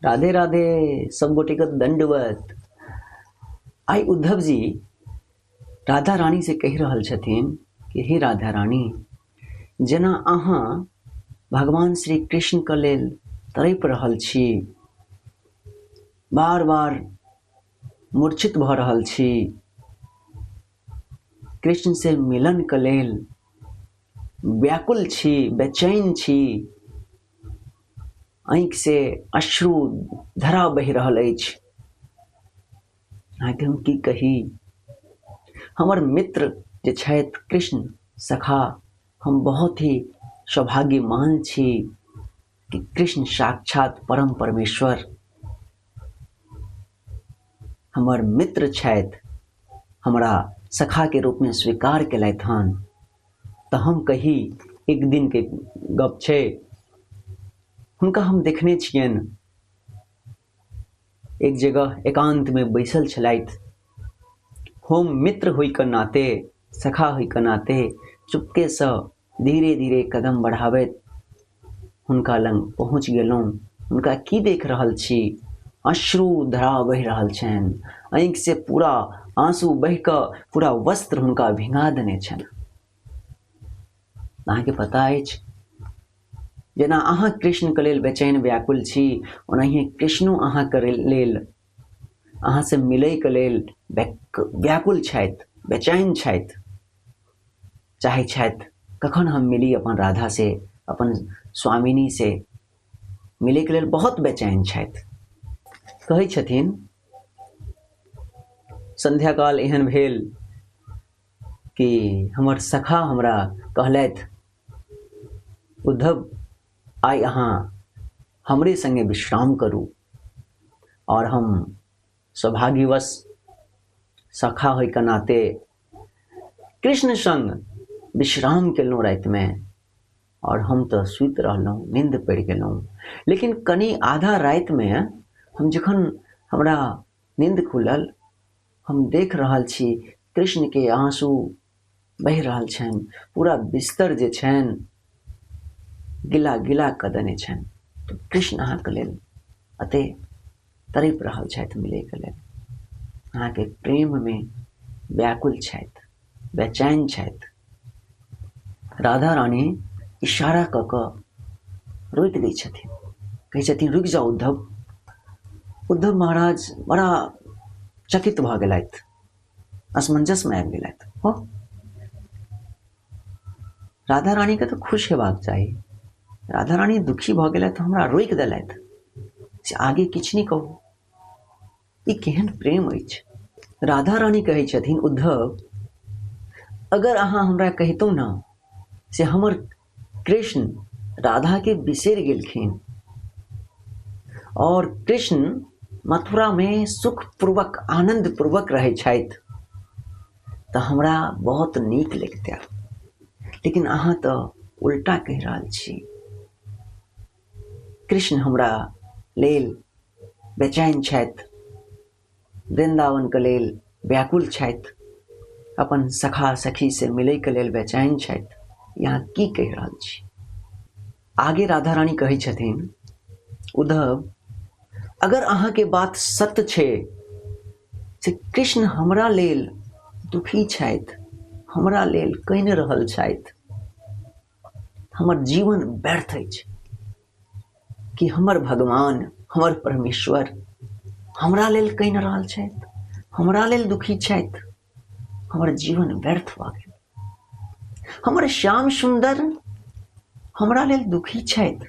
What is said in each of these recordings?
राधे राधे सब गोटे के दंडवत। आई उद्धव जी राधा रानी से कह रहल छथिन कि हे राधा रानी, जेना अहाँ भगवान श्री कृष्ण के लेल तड़प रहल छी, बार बार मूर्छित भ रहल छी, कृष्ण से मिलन के लेल व्याकुल छी, बेचैन छी, आँखि से अश्रु धरा बहि रहल अछि। अहाँके हम की कही, हमर मित्र जे छथि कृष्ण सखा, हम बहुत ही सौभाग्यमान छी कि कृष्ण साक्षात परम परमेश्वर हमर मित्र छथि, हमरा सखा के रूप में स्वीकार केलथि हन। तो हम कही एक दिन के गप छै, हुनका हम देखने छियनि एक जगह एकांत में बैसल छलथि। हम मित्र होय के नाते, सखा होय के नाते चुपके से धीरे धीरे कदम बढ़ाबैत हुनका लंग पहुँच गेलहुँ। हुनका की देख रहल छी, अश्रु धरा बहि रहल छनि, आँखि से पूरा आंसू बहि कऽ पूरा वस्त्र हुनका भिंगा देने छनि। अहाँके पता अछि, जेना अहाँ कृष्ण के लेल बेचैन व्याकुल छी, ओनाहिए कृष्णो अहाँ के लेल, अहाँ से मिलै के लेल व्याकुल छथि, बेचैन छथि, चाहे छथि कखन हम मिली अपन राधा से, अपन स्वामिनी से मिले के लेल बहुत बेचैन छथि। कहै छथिन संध्या काल एहन भेल कि हमर सखा हमरा कहलथि, उद्धव आइ अहाँ हमरे संगे विश्राम करू। और हम सौभाग्यवश सखा होय के नाते कृष्ण संग विश्राम केलहुँ राति में, और हम तो सुति रहलहुँ, नींद पड़ि गेलहुँ। लेकिन कनी आधा राति में हम जखन हमरा नींद खुलल, हम देख रहल छी कृष्ण के आंसू बहि रहल छनि, पूरा बिस्तर जे छनि गिला गिला कऽ देने छनि। तो कृष्ण अहाँके लेल अते तड़प रहल छथि मिले के लेल, अहाँके प्रेम में व्याकुल छथि, बेचैन छथि। राधा रानी इशारा कऽ कऽ रोकि दै छथिन, कहै छथिन रुकि जाओ उद्धव। उद्धव महाराज बड़ा चकित भऽ गेलथि, असमंजस में आबि गेलथि। हो, राधा रानी के तो खुश हेबाक चाही, राधा रानी दुखी भऽ गेलथि, हमरा रोकि देलथि से आगे किछु नहीं कहू। ई केहन प्रेम अछि। राधा रानी कहै छथिन उद्धव, अगर अहाँ हमरा कहितौं ना से हमर कृष्ण राधा के बिसरि गेलखिन और कृष्ण मथुरा में सुख पूर्वक आनंद पूर्वक रहै छथि, तो हमरा बहुत नीक लगिते। लेकिन अहाँ तो उल्टा कहि रहल छी। कृष्ण हमरा लेल बेचैन छथि, वृंदावन के लेल व्याकुल छथि, अपन सखा सखी से मिले के लेल बेचैन छथि। यहाँ की कहि रहल छी। आगे राधा रानी कहै छथिन उद्धव, अगर अहाँ के बात सत्य छे से कृष्ण हमरा लेल दुखी छथि, हमरा लेल कहि रहल छथि, हमर जीवन व्यर्थ अछि कि हमर भगवान, हमर परमेश्वर हमरा लेल कहि रहल छथि, हमरा लेल दुखी छथि, हमर जीवन व्यर्थ भऽ गेल। हमर श्याम सुंदर हमरा लेल दुखी छथि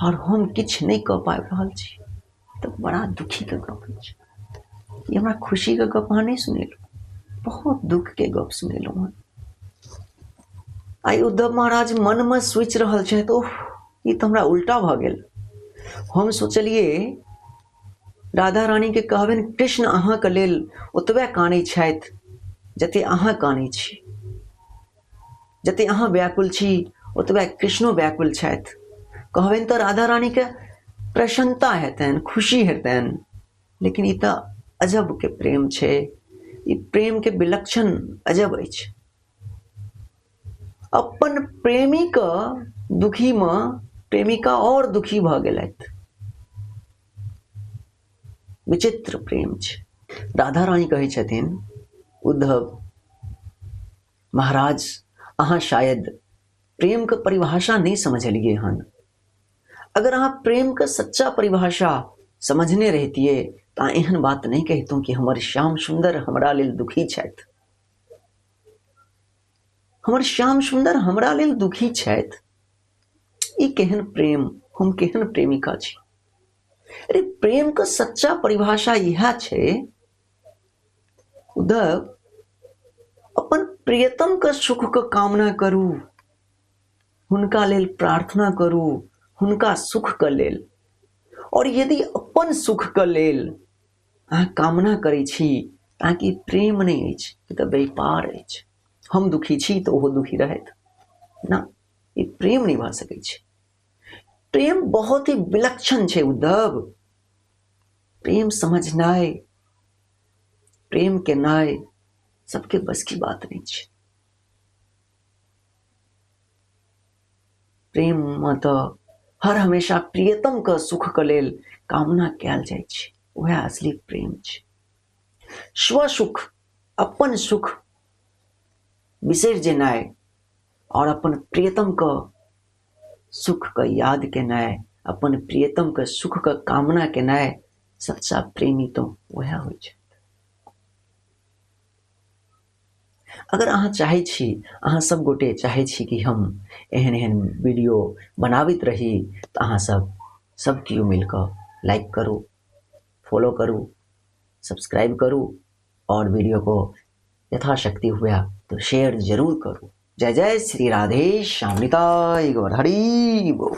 और हम किछु नहीं कऽ पाबि रहल छी, तो बड़ा दुखी के गप अछि। ये हमरा खुशी के गप अहाँ नहीं सुनेलहुँ, बहुत दुख के गप सुनेलहुँ हँ। आई उद्धव महाराज मन में सोचि रहल छथि, ओह ये तो हमरा उल्टा भऽ गेल। हम सोचलिए राधा रानी के कहबनि कृष्ण अहाँ के लेल ओतबे कानै छथि जते अहाँ कानै छी, जते अहाँ व्याकुल छी ओतबे कृष्णो व्याकुल छथि। कहबनि तो राधा रानी के प्रसन्नता हेतनि, खुशी हेतनि। लेकिन ई तो अजब के प्रेम छे, ई प्रेम के विलक्षण अजब अछि। अपन प्रेमी के दुखी में प्रेमिका और दुखी भऽ गेलथि। विचित्र प्रेम छै। राधा रानी कहै छथिन, उद्धव महाराज अहाँ शायद प्रेम के परिभाषा नहीं समझलिए हन। अगर अहाँ प्रेम के सच्चा परिभाषा समझने रहतिए तो एहन बात नहीं कहतों कि हमर श्याम सुंदर हमरा लेल दुखी छथि। हमर श्याम सुंदर हमरा लेल दुखी छथि, ई केहन प्रेम, हम केहन प्रेमिका छी। अरे प्रेम का सच्चा परिभाषा यह छै, उद्धव अपन प्रियतम के सुख के कामना करू, हुनका लेल प्रार्थना करू, हुनका सुख के लेल। और यदि अपन सुख के लेल अहाँ कामना करै छी ताकि प्रेम नहीं अछि, ई तऽ व्यापार अछि। हम दुखी छी तो ओहो दुखी रहत ना, ये प्रेम नहीं भऽ सकै छै। प्रेम बहुत ही विलक्षण छै उद्धव। प्रेम समझनाइ, प्रेम केनाइ सबके बस की बात नहीं छै। प्रेम में तो हर हमेशा प्रियतम के सुख के लेल कामना कयल जाइ छै, वह असली प्रेम छै। स्वसुख, अपन सुख बिसरि जेनाइ और अपन प्रियतम के सुख के याद केनाइ, अपन प्रियतम के सुख के कामना केनाइ, सच्चा प्रेमी तो वह होइ छै। अगर अहाँ चाहै छी, अहाँ सब गोटे चाहै छी कि हम एहन एहन वीडियो बनाबैत रही, तो अहाँ सब केओ मिलकर लाइक करू, फॉलो करू, सब्सक्राइब करू और वीडियो को यथाशक्ति हुआ तो शेयर जरूर करूँ। जय जय श्री राधे श्याम निताय गौर, हरि बोल।